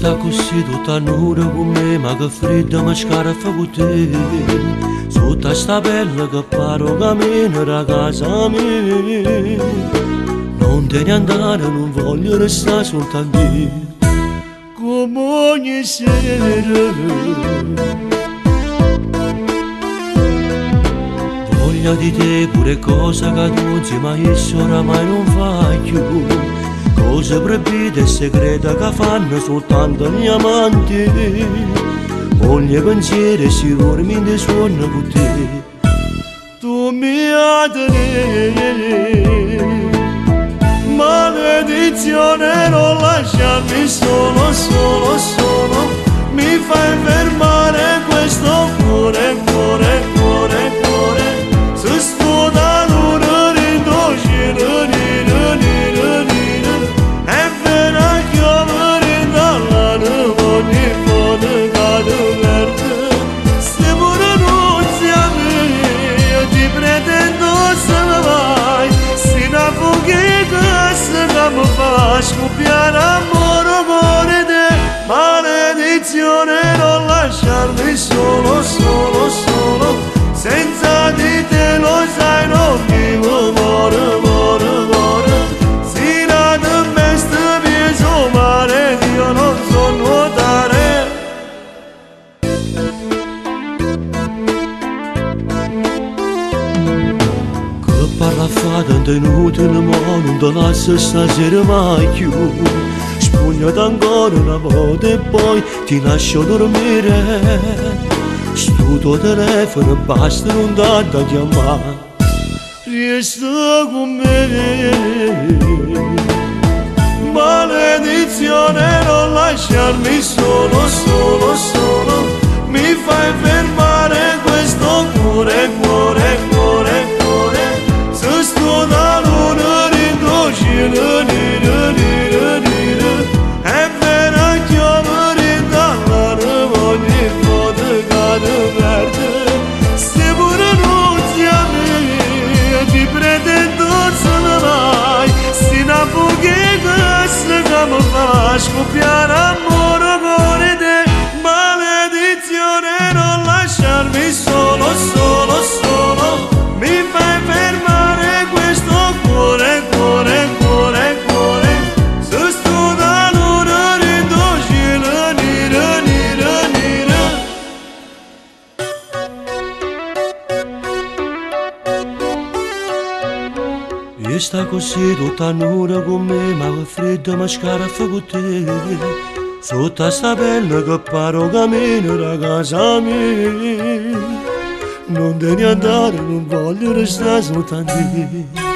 sta così tutta nuda con me, ma che fredda mi scaraffa con te. Sotto sta pelle che paro cammino da casa mia. Non te ne andare, non voglio restare soltanto io. Come ogni sera voglia di te, pure cosa che tu insieme a esso oramai non fai più. Cose proibite e segrete che fanno soltanto gli amanti. Voglia pensieri e si dormi suono con te. Tu mi adori, maledizione, non lasciarmi solo, solo, solo. Mi fai fermare questo cuore, cuore, cuore, cuore. Se sto da luna rindoce, è vera chiamare dalla ogni foto cade verde. Se pure non siamo io ti pretendo se ne vai. Se ne fuggita se ne mi fa scoppiare amore cuore te. Maledizione, non lasciarmi solo, solo, solo. Senza di te lo sai non vivo, muore, muore, muore. Si nata me sta via mare, io non so nuotare. Che parla fata non è inutile, ma non te lascio stasera mai più. Spugnati ancora una volta e poi ti lascio dormire. Sto tuo telefono basta, non dà da chiamare. Resta con me. Maledizione, non lasciarmi solo, solo, solo. Mi fai fermare questo cuore, cuore, cuore, cuore. Se sto da luna rindoce, è vera chiamare dalla ogni foto cade verde. Se pure non siamo io ti pretendo se ne vai. Se ne fuggita se che mi fa scoppiare amore cuore te. Maledizione, non lasciarmi solo, solo, solo. Mi fai fermare questo cuore, cuore, cuore, cuore. Se sto da luna rindoce, nira, nira, nira. E sta così tutta nuda con me, ma che fredda mi scaraffa con te. Sotto sta pelle che paro cammino da casa mia. Non te ne andare, non voglio restare soltanto io.